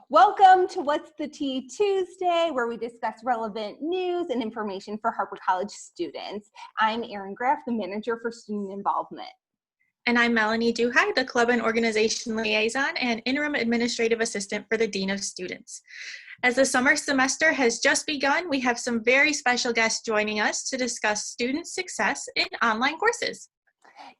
Welcome to What's the Tea Tuesday, where we discuss relevant news and information for Harper College students. I'm Erin Graff, the manager for student involvement. And I'm Melanie Duhai, the club and organization liaison and interim administrative assistant for the Dean of Students. As the summer semester has just begun, we have some very special guests joining us to discuss student success in online courses.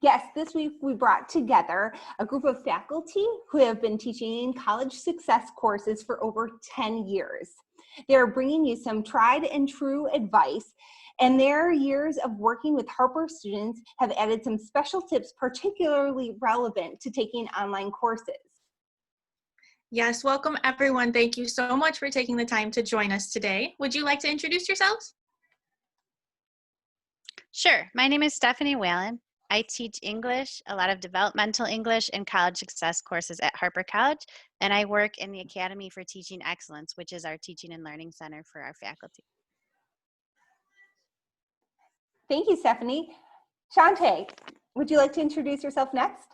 Yes, this week we brought together a group of faculty who have been teaching college success courses for over 10 years. They're bringing you some tried and true advice, and their years of working with Harper students have added some special tips particularly relevant to taking online courses. Yes, welcome everyone. Thank you so much for taking the time to join us today. Would you like to introduce yourselves? Sure. My name is Stephanie Whalen. I teach English, a lot of developmental English and college success courses at Harper College, and I work in the Academy for Teaching Excellence, which is our teaching and learning center for our faculty. Thank you, Stephanie. Shante, would you like to introduce yourself next?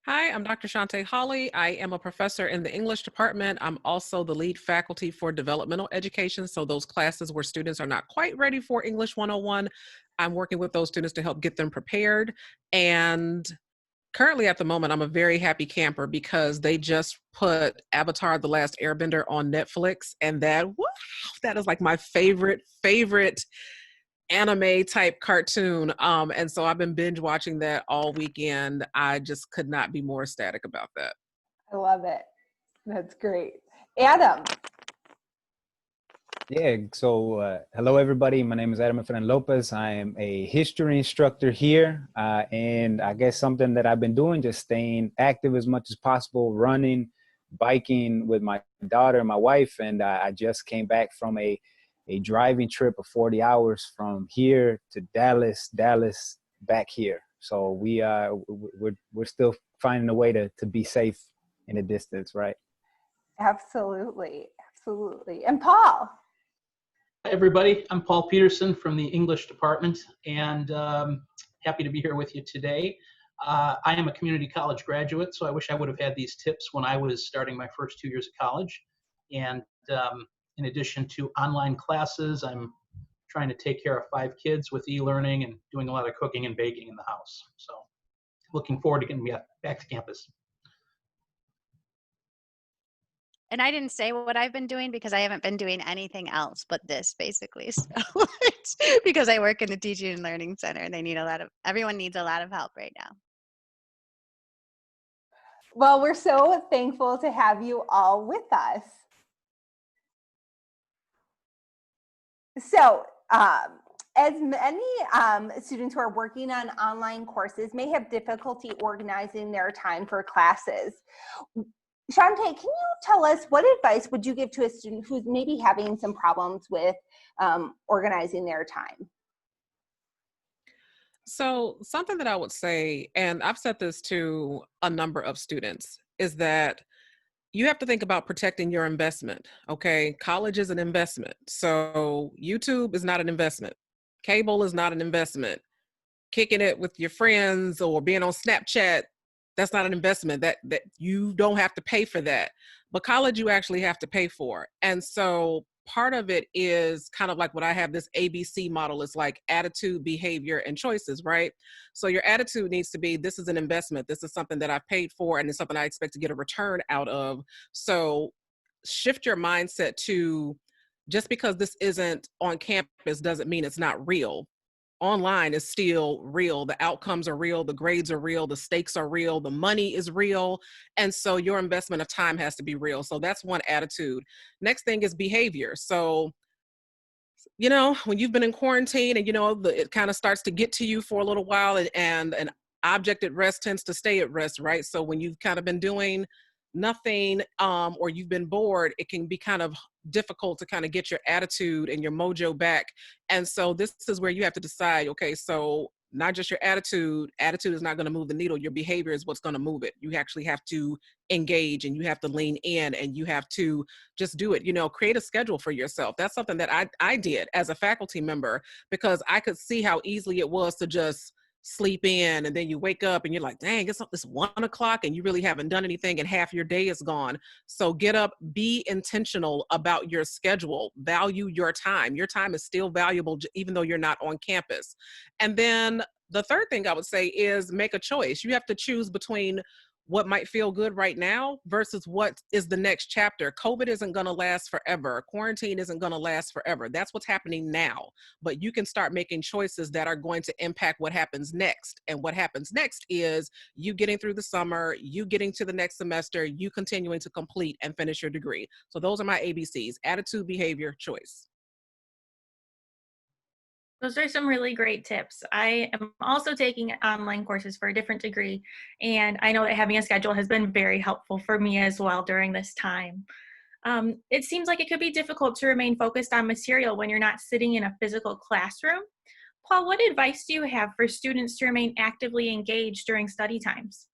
Hi, I'm Dr. Shante Hawley. I am a professor in the English department. I'm also the lead faculty for developmental education. So those classes where students are not quite ready for English 101, I'm working with those students to help get them prepared. And currently at the moment, I'm a very happy camper because they just put Avatar: The Last Airbender on Netflix. And that is like my favorite anime type cartoon. And so I've been binge watching that all weekend. I just could not be more ecstatic about that. I love it. That's great. Adam. Yeah, so hello everybody. My name is Adam Efren Lopez. I am a history instructor here. And I guess something that I've been doing, just staying active as much as possible, running, biking with my daughter and my wife. And I just came back from a driving trip of 40 hours from here to Dallas back here. So we're still finding a way to be safe in the distance, right? Absolutely. And Paul. Hi everybody, I'm Paul Peterson from the English department, and happy to be here with you today. I am a community college graduate, so I wish I would have had these tips when I was starting my first 2 years of college. And in addition to online classes, I'm trying to take care of 5 kids with e-learning and doing a lot of cooking and baking in the house. So looking forward to getting back to campus. And I didn't say what I've been doing because I haven't been doing anything else but this, basically. So because I work in the teaching and learning center, and everyone needs a lot of help right now. Well, we're so thankful to have you all with us. So, as many students who are working on online courses may have difficulty organizing their time for classes. Shante, can you tell us what advice would you give to a student who's maybe having some problems with organizing their time? So something that I would say, and I've said this to a number of students, is that you have to think about protecting your investment, okay? College is an investment. So YouTube is not an investment. Cable is not an investment. Kicking it with your friends or being on Snapchat, that's not an investment. That you don't have to pay for that. But college, you actually have to pay for. And so part of it is kind of like what I have, this ABC model is like attitude, behavior, and choices, right? So your attitude needs to be, this is an investment. This is something that I've paid for, and it's something I expect to get a return out of. So shift your mindset to, just because this isn't on campus doesn't mean it's not real. Online is still real. The outcomes are real. The grades are real. The stakes are real. The money is real. And so your investment of time has to be real. So that's one attitude. Next thing is behavior. So, you know, when you've been in quarantine and, you know, it kind of starts to get to you for a little while, and an object at rest tends to stay at rest, right? So when you've kind of been doing nothing or you've been bored, it can be kind of difficult to kind of get your attitude and your mojo back. And so this is where you have to decide, okay, so not just your attitude is not going to move the needle. Your behavior is what's going to move it. You actually have to engage, and you have to lean in, and you have to just do it. You know, create a schedule for yourself. That's something that I did as a faculty member, because I could see how easily it was to just sleep in, and then you wake up and you're like, dang, it's 1 o'clock and you really haven't done anything and half your day is gone. So get up, be intentional about your schedule, value your time. Your time is still valuable even though you're not on campus. And then the third thing I would say is make a choice. You have to choose between what might feel good right now versus what is the next chapter. COVID isn't going to last forever. Quarantine isn't going to last forever. That's what's happening now. But you can start making choices that are going to impact what happens next. And what happens next is you getting through the summer, you getting to the next semester, you continuing to complete and finish your degree. So those are my ABCs: attitude, behavior, choice. Those are some really great tips. I am also taking online courses for a different degree, and I know that having a schedule has been very helpful for me as well during this time. It seems like it could be difficult to remain focused on material when you're not sitting in a physical classroom. Paul, what advice do you have for students to remain actively engaged during study times?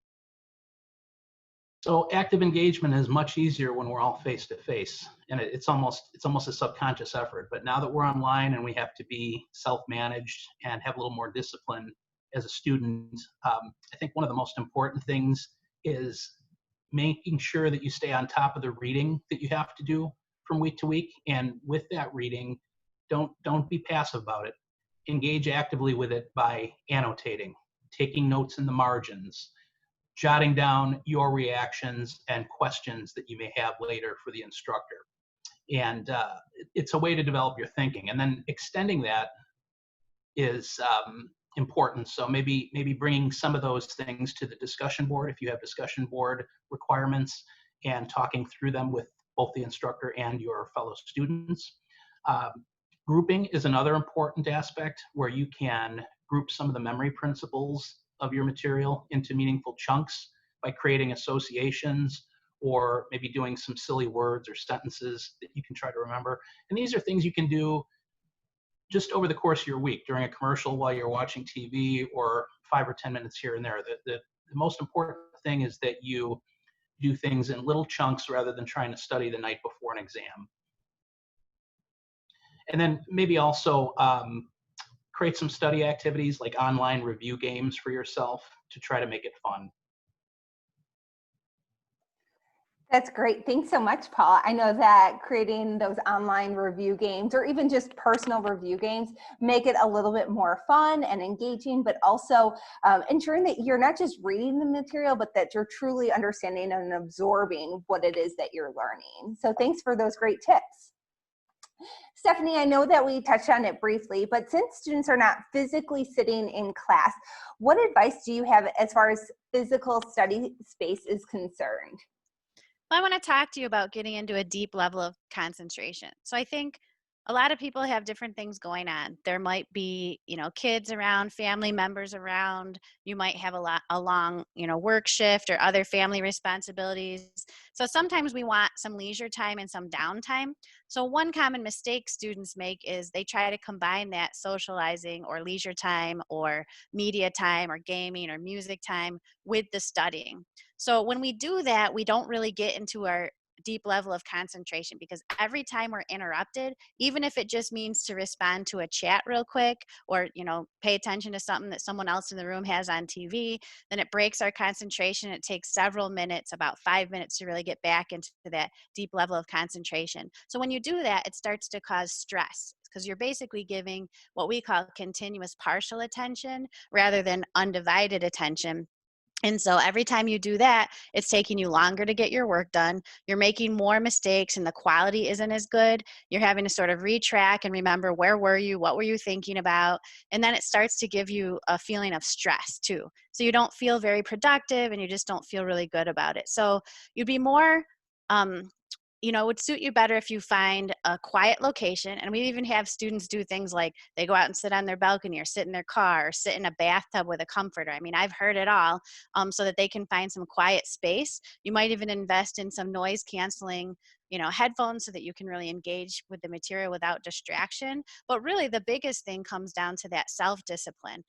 So active engagement is much easier when we're all face to face, and it's almost a subconscious effort. But now that we're online and we have to be self-managed and have a little more discipline as a student, I think one of the most important things is making sure that you stay on top of the reading that you have to do from week to week. And with that reading, don't be passive about it. Engage actively with it by annotating, taking notes in the margins, jotting down your reactions and questions that you may have later for the instructor. And it's a way to develop your thinking. And then extending that is important. So maybe bringing some of those things to the discussion board if you have discussion board requirements, and talking through them with both the instructor and your fellow students. Grouping is another important aspect where you can group some of the memory principles of your material into meaningful chunks by creating associations, or maybe doing some silly words or sentences that you can try to remember. And these are things you can do just over the course of your week, during a commercial while you're watching TV, or 5 or 10 minutes here and there. The most important thing is that you do things in little chunks rather than trying to study the night before an exam. And then maybe also create some study activities like online review games for yourself to try to make it fun. That's great. Thanks so much, Paul. I know that creating those online review games, or even just personal review games, make it a little bit more fun and engaging, but also ensuring that you're not just reading the material, but that you're truly understanding and absorbing what it is that you're learning. So thanks for those great tips. Stephanie, I know that we touched on it briefly, but since students are not physically sitting in class, what advice do you have as far as physical study space is concerned? Well, I want to talk to you about getting into a deep level of concentration. So I think a lot of people have different things going on. There might be, kids around, family members around. You might have a long, work shift or other family responsibilities. So sometimes we want some leisure time and some downtime. So one common mistake students make is they try to combine that socializing or leisure time or media time or gaming or music time with the studying. So when we do that, we don't really get into our deep level of concentration, because every time we're interrupted, even if it just means to respond to a chat real quick, or pay attention to something that someone else in the room has on TV, then it breaks our concentration. It takes several minutes, about 5 minutes, to really get back into that deep level of concentration. So when you do that, it starts to cause stress, because you're basically giving what we call continuous partial attention rather than undivided attention. And so every time you do that, it's taking you longer to get your work done. You're making more mistakes and the quality isn't as good. You're having to sort of retrack and remember, where were you? What were you thinking about? And then it starts to give you a feeling of stress too. So you don't feel very productive and you just don't feel really good about it. So you'd be more, it would suit you better if you find a quiet location. And we even have students do things like they go out and sit on their balcony, or sit in their car, or sit in a bathtub with a comforter. I mean, I've heard it all, so that they can find some quiet space. You might even invest in some noise canceling, headphones, so that you can really engage with the material without distraction. But really the biggest thing comes down to that self-discipline,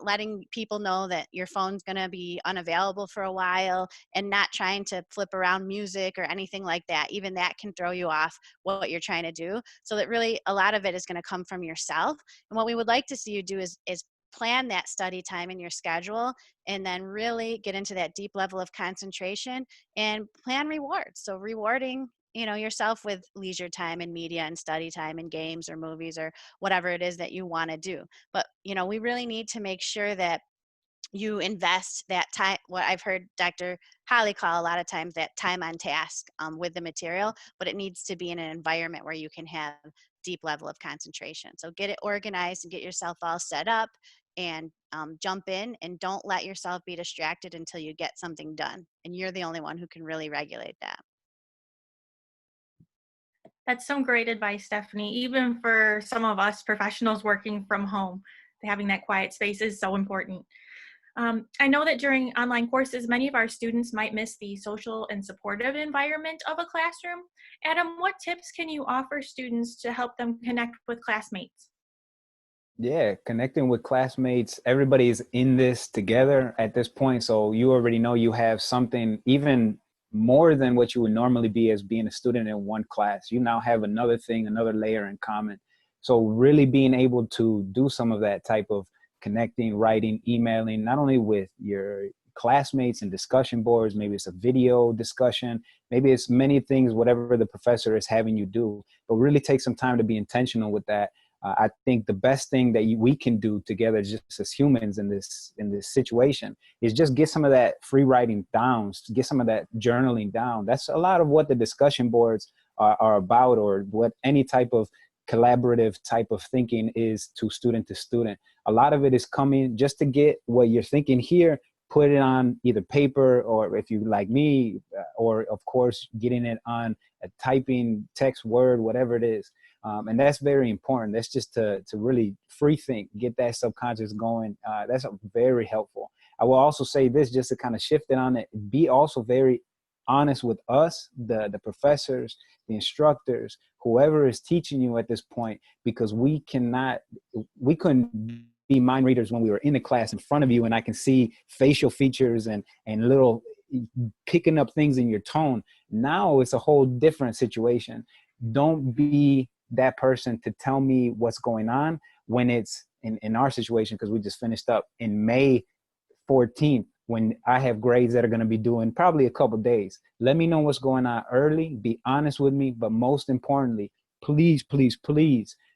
letting people know that your phone's going to be unavailable for a while, and not trying to flip around music or anything like that. Even that can throw you off what you're trying to do. So that really a lot of it is going to come from yourself. And what we would like to see you do is plan that study time in your schedule, and then really get into that deep level of concentration and plan rewards. So rewarding, yourself with leisure time and media and study time and games or movies or whatever it is that you want to do. But, we really need to make sure that you invest that time, what I've heard Dr. Holly call a lot of times that time on task with the material, but it needs to be in an environment where you can have deep level of concentration. So get it organized and get yourself all set up and jump in, and don't let yourself be distracted until you get something done. And you're the only one who can really regulate that. That's some great advice, Stephanie. Even for some of us professionals working from home, having that quiet space is so important. I know that during online courses, many of our students might miss the social and supportive environment of a classroom. Adam, what tips can you offer students to help them connect with classmates? Yeah, connecting with classmates. Everybody is in this together at this point. So you already know you have something even more than what you would normally be as being a student in one class. You now have another thing, another layer in common. So really being able to do some of that type of connecting, writing, emailing, not only with your classmates and discussion boards, maybe it's a video discussion, maybe it's many things, whatever the professor is having you do, but really take some time to be intentional with that. I think the best thing that we can do together, just as humans in this situation, is just get some of that free writing down, get some of that journaling down. That's a lot of what the discussion boards are about, or what any type of collaborative type of thinking is to student. A lot of it is coming just to get what you're thinking here, put it on either paper, or if you like me, or of course getting it on a typing text, word, whatever it is. And that's very important. That's just to really free think, get that subconscious going. That's very helpful. I will also say this, just to kind of shift it on it, be also very honest with us, the professors, the instructors, whoever is teaching you at this point, because we couldn't be mind readers when we were in the class in front of you, and I can see facial features and little picking up things in your tone. Now it's a whole different situation. Don't be that person to tell me what's going on when it's in our situation, because we just finished up in May 14th, when I have grades that are going to be due in probably a couple days. Let me know what's going on early, be honest with me, but most importantly, please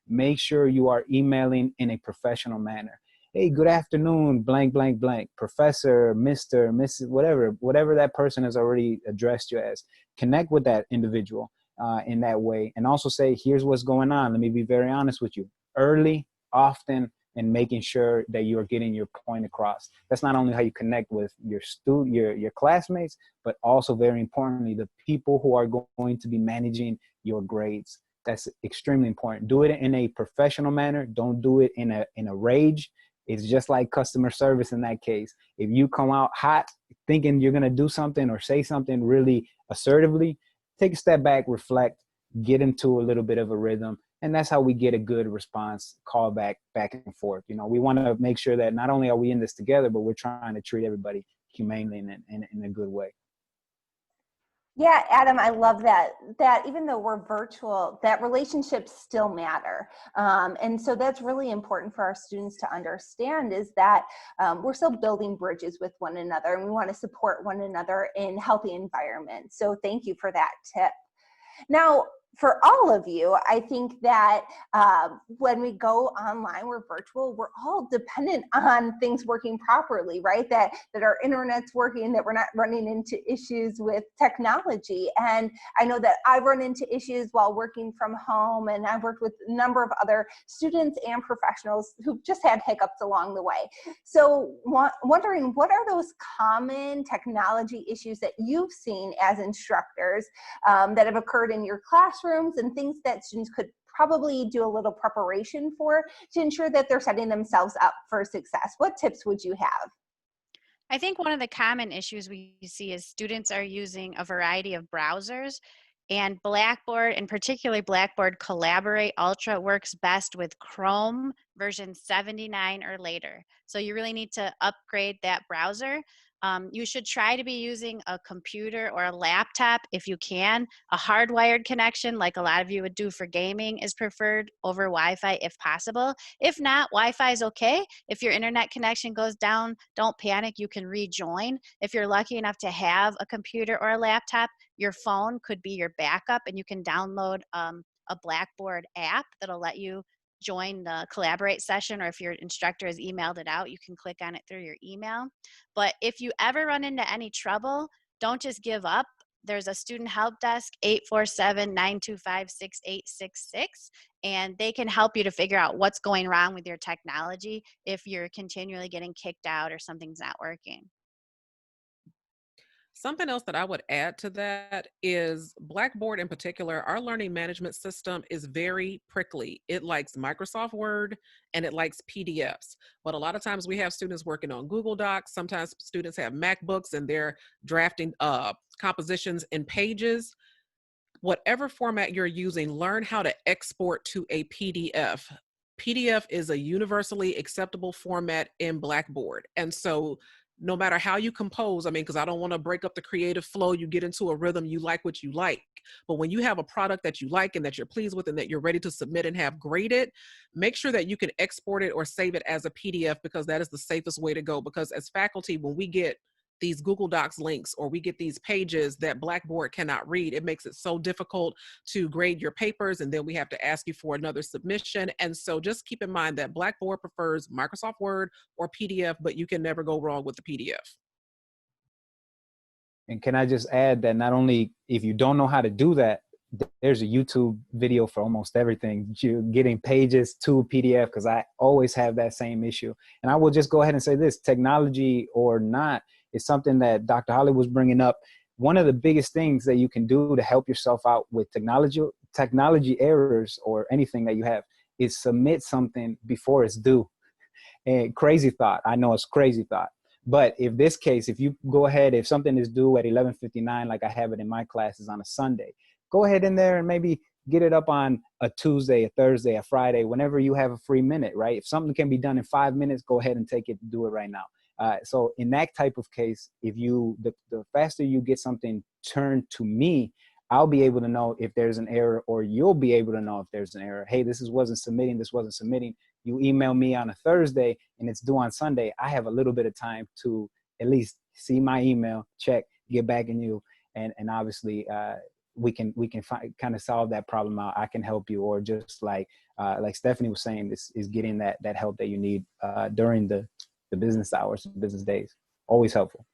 make sure you are emailing in a professional manner. Hey, good afternoon, blank, blank, blank, professor, Mr., Mrs., whatever that person has already addressed you as. Connect with that individual in that way, and also say, here's what's going on. Let me be very honest with you. Early, often, and making sure that you are getting your point across. That's not only how you connect with your classmates, but also very importantly, the people who are going to be managing your grades. That's extremely important. Do it in a professional manner. Don't do it in a rage. It's just like customer service in that case. If you come out hot thinking you're going to do something or say something really assertively, take a step back, reflect, get into a little bit of a rhythm. And that's how we get a good response, call back and forth. We want to make sure that not only are we in this together, but we're trying to treat everybody humanely and in a good way. Yeah, Adam, I love that even though we're virtual, that relationships still matter. And so that's really important for our students to understand, is that we're still building bridges with one another, and we want to support one another in healthy environments. So thank you for that tip. Now, for all of you, I think that when we go online, we're virtual, we're all dependent on things working properly, right? That our internet's working, that we're not running into issues with technology. And I know that I've run into issues while working from home, and I've worked with a number of other students and professionals who've just had hiccups along the way. So wondering, what are those common technology issues that you've seen as instructors that have occurred in your classrooms, and things that students could probably do a little preparation for to ensure that they're setting themselves up for success? What tips would you have? I think one of the common issues we see is students are using a variety of browsers, and Blackboard, and particularly Blackboard Collaborate Ultra, works best with Chrome version 79 or later. So you really need to upgrade that browser. You should try to be using a computer or a laptop if you can. A hardwired connection, like a lot of you would do for gaming, is preferred over Wi-Fi if possible. If not, Wi-Fi is okay. If your internet connection goes down, don't panic, you can rejoin. If you're lucky enough to have a computer or a laptop, your phone could be your backup, and you can download a Blackboard app that'll let you join the collaborate session, or if your instructor has emailed it out, you can click on it through your email. But if you ever run into any trouble, don't just give up. There's a student help desk, 847-925-6866, and they can help you to figure out what's going wrong with your technology if you're continually getting kicked out or something's not working. Something else that I would add to that is Blackboard in particular, our learning management system is very prickly. It likes Microsoft Word and it likes PDFs. But a lot of times we have students working on Google Docs. Sometimes students have MacBooks and they're drafting compositions in Pages. Whatever format you're using, learn how to export to a PDF. PDF is a universally acceptable format in Blackboard. And so no matter how you compose, I mean, because I don't want to break up the creative flow, you get into a rhythm, you like what you like. But when you have a product that you like and that you're pleased with and that you're ready to submit and have graded, make sure that you can export it or save it as a PDF, because that is the safest way to go. Because as faculty, when we get these Google Docs links or we get these pages that Blackboard cannot read, it makes it so difficult to grade your papers, and then we have to ask you for another submission. And so just keep in mind that Blackboard prefers Microsoft Word or PDF, but you can never go wrong with the PDF. And can I just add that not only if you don't know how to do that, there's a YouTube video for almost everything. You're getting Pages to PDF, because I always have that same issue. And I will just go ahead and say this, technology or not, is something that Dr. Holly was bringing up. One of the biggest things that you can do to help yourself out with technology errors or anything that you have is submit something before it's due. And crazy thought, I know it's crazy thought. But if this case, if you go ahead, if something is due at 11:59, like I have it in my classes on a Sunday, go ahead in there and maybe get it up on a Tuesday, a Thursday, a Friday, whenever you have a free minute, right? If something can be done in 5 minutes, go ahead and take it and do it right now. So in that type of case, if the faster you get something turned to me, I'll be able to know if there's an error, or you'll be able to know if there's an error. Hey, this wasn't submitting. You email me on a Thursday and it's due on Sunday. I have a little bit of time to at least see my email, check, get back in you. And obviously we can kind of solve that problem out. I can help you, or just like Stephanie was saying, this is getting that help that you need during the business hours, business days. Always helpful.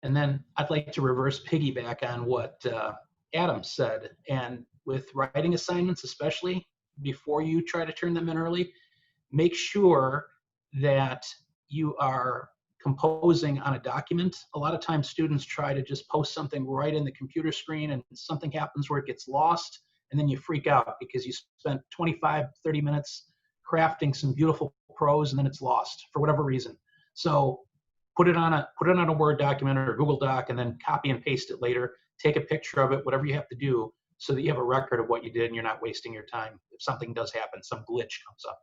And then I'd like to reverse piggyback on what Adam said. And with writing assignments, especially before you try to turn them in early, make sure that you are composing on a document. A lot of times students try to just post something right in the computer screen, and something happens where it gets lost, and then you freak out because you spent 25, 30 minutes crafting some beautiful prose, and then it's lost for whatever reason. So put it on a Word document or a Google Doc, and then copy and paste it later. Take a picture of it, whatever you have to do, so that you have a record of what you did and you're not wasting your time if something does happen, some glitch comes up.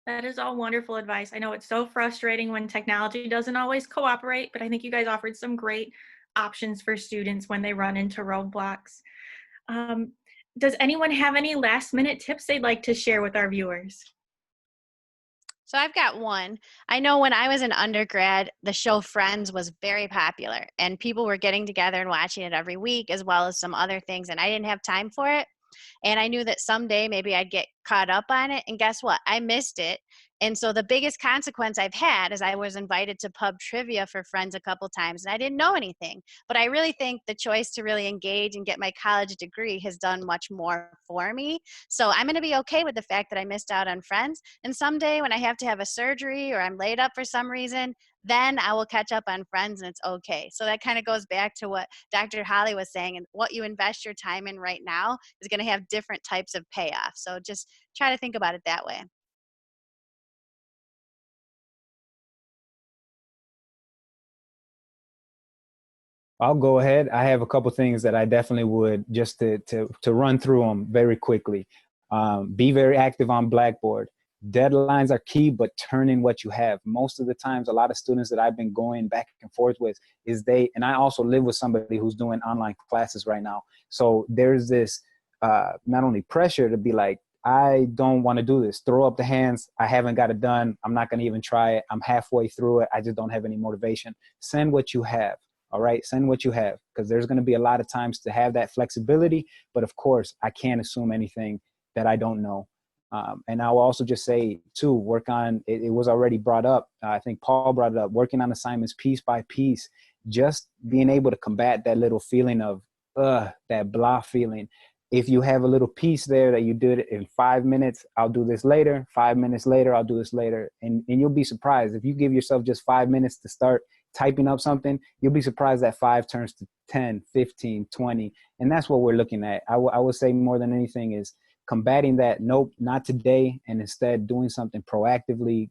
That is all wonderful advice. I know it's so frustrating when technology doesn't always cooperate, but I think you guys offered some great options for students when they run into roadblocks. Does anyone have any last minute tips they'd like to share with our viewers? So I've got one. I know when I was an undergrad, the show Friends was very popular, and people were getting together and watching it every week, as well as some other things, and I didn't have time for it. And I knew that someday maybe I'd get caught up on it. And guess what? I missed it. And so the biggest consequence I've had is I was invited to pub trivia for Friends a couple times, and I didn't know anything. But I really think the choice to really engage and get my college degree has done much more for me. So I'm going to be okay with the fact that I missed out on Friends. And someday when I have to have a surgery or I'm laid up for some reason, then I will catch up on Friends, and it's okay. So that kind of goes back to what Dr. Holly was saying, and what you invest your time in right now is going to have different types of payoff. So just try to think about it that way. I'll go ahead. I have a couple things that I definitely would, just to run through them very quickly. Be very active on Blackboard. deadlines are key, but turn in what you have. Most of the times, a lot of students that I've been going back and forth with is and I also live with somebody who's doing online classes right now. So there's this not only pressure to be like, I don't want to do this, throw up the hands, I haven't got it done, I'm not going to even try it, I'm halfway through it, I just don't have any motivation. Send what you have. All right, send what you have, because there's going to be a lot of times to have that flexibility. But of course, I can't assume anything that I don't know. And I'll also just say, too, work on, it was already brought up, I think Paul brought it up, working on assignments piece by piece, just being able to combat that little feeling of, that blah feeling. If you have a little piece there that you did it in 5 minutes, I'll do this later, 5 minutes later, I'll do this later. And you'll be surprised. If you give yourself just 5 minutes to start typing up something, you'll be surprised that 5 turns to 10, 15, 20. And that's what we're looking at. I would say more than anything is combating that, nope, not today, and instead doing something proactively,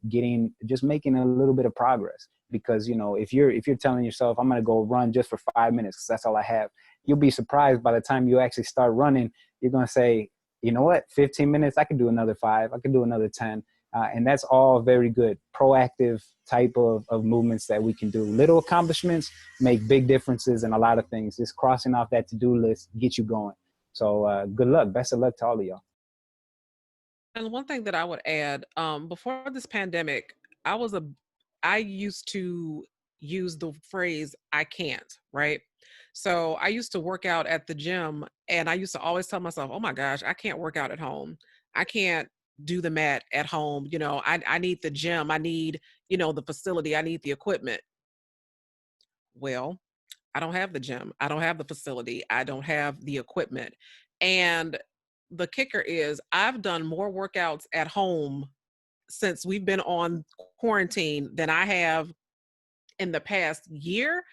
just making a little bit of progress. Because, if you're telling yourself, I'm going to go run just for 5 minutes, because that's all I have, you'll be surprised by the time you actually start running, you're going to say, you know what, 15 minutes, I can do another 5, I can do another 10. And that's all very good, proactive type of movements that we can do. Little accomplishments make big differences in a lot of things. Just crossing off that to-do list gets you going. So good luck. Best of luck to all of y'all. And one thing that I would add, before this pandemic, I used to use the phrase, I can't, right? So I used to work out at the gym, and I used to always tell myself, oh my gosh, I can't work out at home. I can't do the mat at home. I need the gym. I need, the facility. I need the equipment. Well, I don't have the gym. I don't have the facility. I don't have the equipment. And the kicker is I've done more workouts at home since we've been on quarantine than I have in the past year.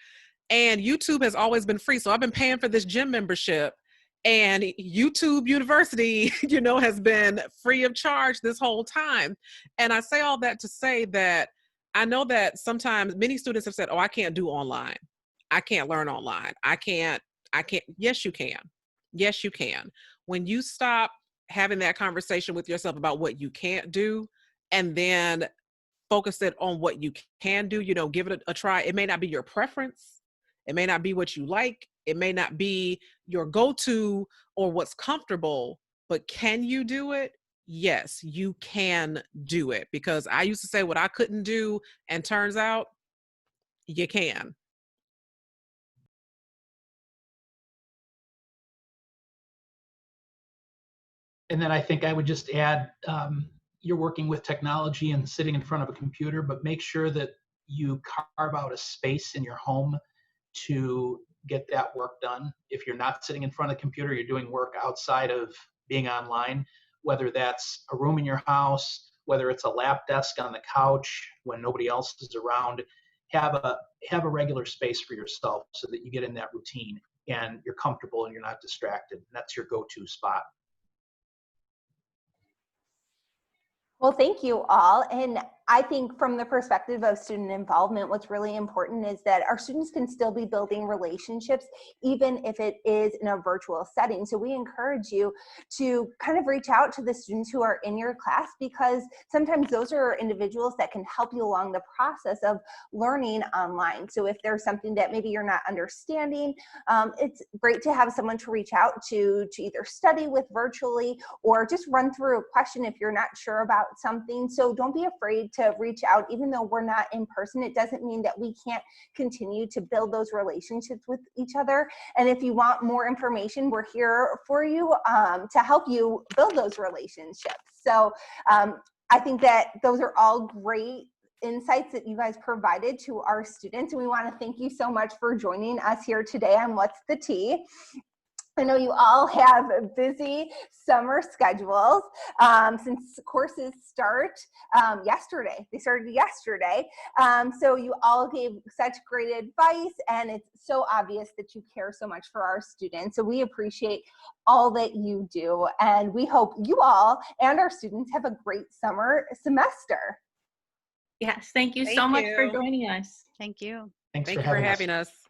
And YouTube has always been free. So I've been paying for this gym membership, and YouTube University, has been free of charge this whole time. And I say all that to say that I know that sometimes many students have said, oh, I can't do online. I can't learn online. I can't. Yes, you can. Yes, you can. When you stop having that conversation with yourself about what you can't do, and then focus it on what you can do, give it a try. It may not be your preference. It may not be what you like. It may not be your go-to or what's comfortable, but can you do it? Yes, you can do it. Because I used to say what I couldn't do, and turns out you can. And then I think I would just add, you're working with technology and sitting in front of a computer, but make sure that you carve out a space in your home to get that work done. If you're not sitting in front of the computer, you're doing work outside of being online, whether that's a room in your house, whether it's a lap desk on the couch when nobody else is around. Have a regular space for yourself so that you get in that routine and you're comfortable and you're not distracted. That's your go-to spot. Well, thank you all. And I think from the perspective of student involvement, what's really important is that our students can still be building relationships, even if it is in a virtual setting. So we encourage you to kind of reach out to the students who are in your class, because sometimes those are individuals that can help you along the process of learning online. So if there's something that maybe you're not understanding, it's great to have someone to reach out to either study with virtually or just run through a question if you're not sure about something. So don't be afraid to reach out. Even though we're not in person, it doesn't mean that we can't continue to build those relationships with each other. And if you want more information, we're here for you to help you build those relationships. So I think that those are all great insights that you guys provided to our students. And we want to thank you so much for joining us here today on What's the Tea. I know you all have busy summer schedules since courses start yesterday. They started yesterday. So you all gave such great advice, and it's so obvious that you care so much for our students. So we appreciate all that you do, and we hope you all and our students have a great summer semester. Yes, thank you so much for joining us. Thank you. Thanks Thank for you for having us. having us.